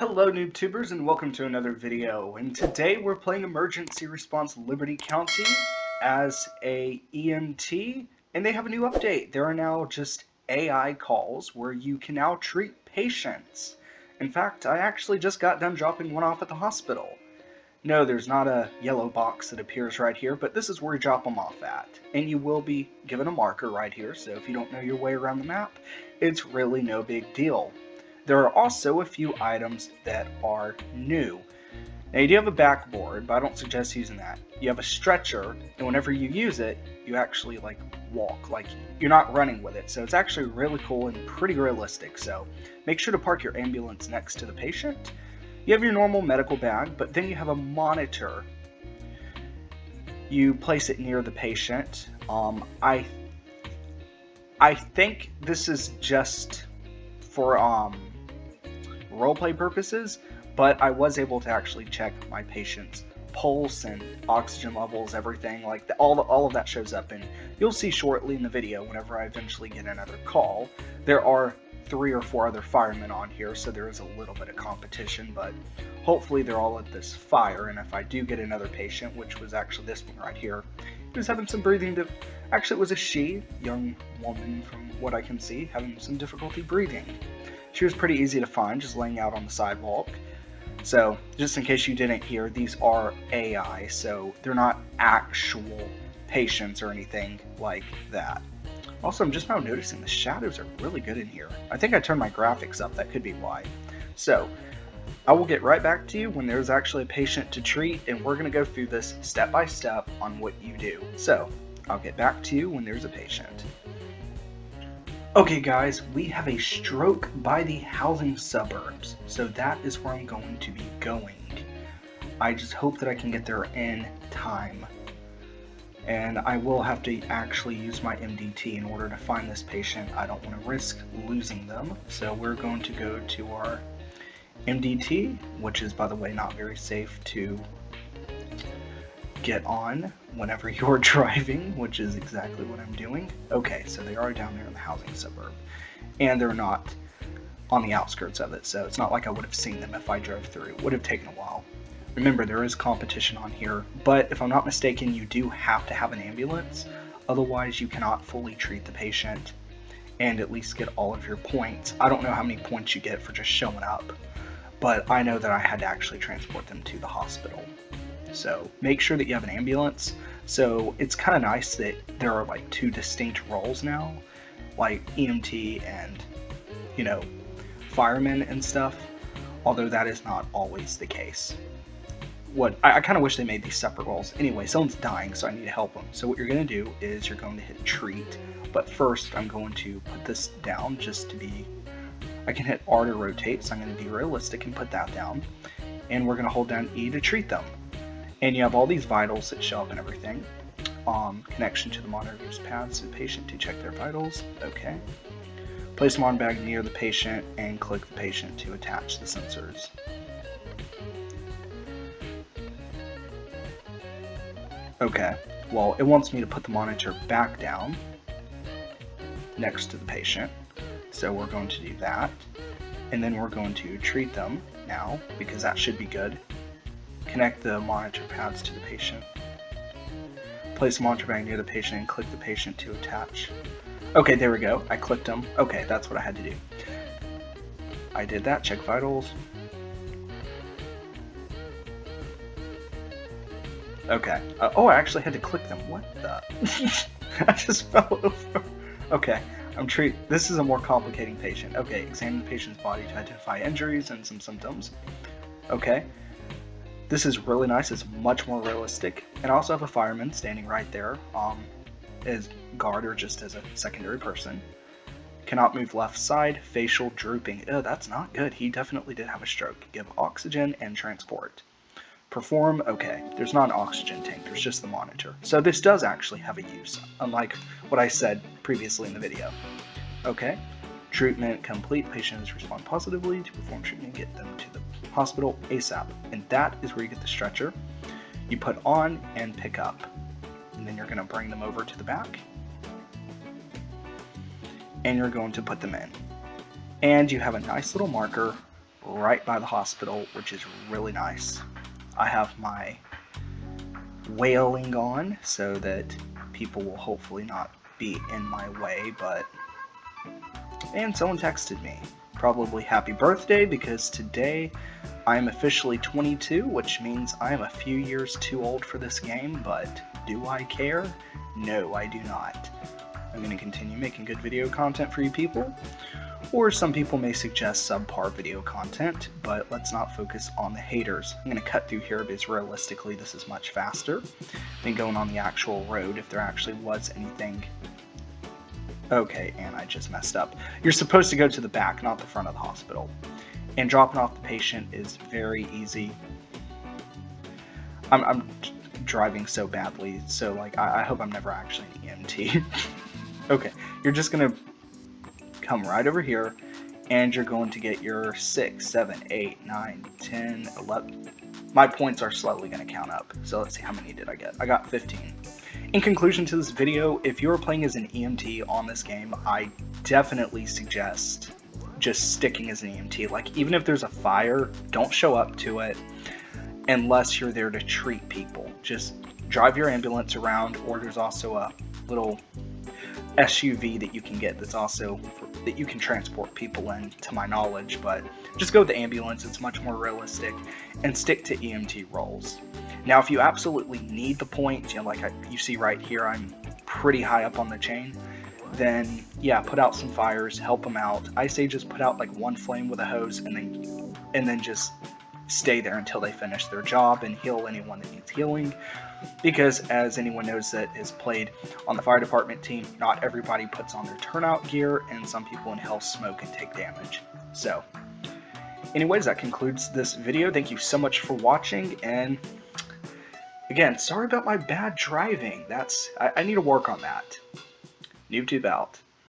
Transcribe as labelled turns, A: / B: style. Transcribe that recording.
A: Hello NoobTubers and welcome to another video, and today we're playing Emergency Response Liberty County as a EMT, and they have a new update. There are now just AI calls where you can now treat patients. In fact, I actually just got done dropping one off at the hospital. No, there's not a yellow box that appears right here, but this is where you drop them off at. And you will be given a marker right here, so if you don't know your way around the map, it's really no big deal. There are also a few items that are new. Now you do have a backboard, but I don't suggest using that. You have a stretcher, and whenever you use it, you actually walk, you're not running with it. So it's actually really cool and pretty realistic. So make sure to park your ambulance next to the patient. You have your normal medical bag, but then you have a monitor. You place it near the patient. I think this is just for roleplay purposes, but I was able to actually check my patient's pulse and oxygen levels, everything all of that shows up, and you'll see shortly in the video whenever I eventually get another call. There are 3 or 4 other firemen on here, so there is a little bit of competition, but hopefully they're all at this fire. And if I do get another patient, which was actually this one right here, he was having some breathing actually it was a young woman from what I can see, having some difficulty breathing. She was pretty easy to find, just laying out on the sidewalk. So, just in case you didn't hear, these are AI, so they're not actual patients or anything like that. Also, I'm just now noticing the shadows are really good in here. I think I turned my graphics up, that could be why. So, I will get right back to you when there's actually a patient to treat, and we're going to go through this step by step on what you do. So, I'll get back to you when there's a patient. Okay guys, we have a stroke by the housing suburbs, so that is where I'm going to be going. I just hope that I can get there in time. And I will have to actually use my MDT in order to find this patient. I don't want to risk losing them, so we're going to go to our MDT, which is, by the way, not very safe to get on whenever you're driving, which is exactly what I'm doing. Okay, so they are down there in the housing suburb, and they're not on the outskirts of it, so it's not like I would have seen them if I drove through. It would have taken a while. Remember, there is competition on here, but if I'm not mistaken, you do have to have an ambulance, otherwise you cannot fully treat the patient and at least get all of your points. I don't know how many points you get for just showing up, but I know that I had to actually transport them to the hospital. So make sure that you have an ambulance. So it's kind of nice that there are 2 distinct roles now, like EMT and, firemen and stuff, although that is not always the case. I kind of wish they made these separate roles. Anyway, someone's dying, so I need to help them. So what you're going to do is you're going to hit treat, but first I'm going to put this down just to be, I can hit R to rotate, so I'm going to be realistic and put that down, and we're going to hold down E to treat them. And you have all these vitals that show up and everything. Connection to the monitor's pads to the patient to check their vitals. Okay. Place them on bag near the patient and click the patient to attach the sensors. Okay. Well, it wants me to put the monitor back down next to the patient. So we're going to do that. And then we're going to treat them now, because that should be good. Connect the monitor pads to the patient. Place the monitor bag near the patient and click the patient to attach. Okay, there we go. I clicked them. Okay, that's what I had to do. I did that. Check vitals. Okay. Oh, I actually had to click them. What the? I just fell over. Okay. This is a more complicating patient. Okay, examine the patient's body to identify injuries and some symptoms. Okay. This is really nice. It's much more realistic. And I also have a fireman standing right there as guard or just as a secondary person. Cannot move left side. Facial drooping. Oh, that's not good. He definitely did have a stroke. Give oxygen and transport. Perform. Okay. There's not an oxygen tank. There's just the monitor. So this does actually have a use, unlike what I said previously in the video. Okay. Treatment complete. Patients respond positively to perform treatment and get them to the hospital ASAP. And that is where you get the stretcher. You put on and pick up. And then you're going to bring them over to the back. And you're going to put them in. And you have a nice little marker right by the hospital, which is really nice. I have my wailing on so that people will hopefully not be in my way, and someone texted me. Probably happy birthday, because today I am officially 22, which means I am a few years too old for this game, but do I care? No, I do not. I'm going to continue making good video content for you people, or some people may suggest subpar video content, but let's not focus on the haters. I'm going to cut through here because realistically this is much faster than going on the actual road if there actually was anything. Okay, and I just messed up. You're supposed to go to the back, not the front of the hospital. And dropping off the patient is very easy. I'm driving so badly, so like I hope I'm never actually an EMT. Okay, you're just gonna come right over here, and you're going to get your 6, 7, 8, 9, 10, 11. My points are slowly going to count up, so let's see how many did I get. I got 15. In conclusion to this video, if you're playing as an EMT on this game, I definitely suggest just sticking as an EMT. Like, even if there's a fire, don't show up to it unless you're there to treat people. Just drive your ambulance around, or there's also a little SUV that you can get that's also that you can transport people in, to my knowledge, but just go with the ambulance. It's much more realistic, and stick to EMT roles. Now, if you absolutely need the point, you know, like you see right here, I'm pretty high up on the chain, then yeah, put out some fires, help them out. I say just put out like one flame with a hose, and then just stay there until they finish their job and heal anyone that needs healing. Because as anyone knows that has played on the fire department team, not everybody puts on their turnout gear, and some people in hell smoke and take damage. So anyways, that concludes this video. Thank you so much for watching, and again, sorry about my bad driving. I need to work on that. NoobToob out.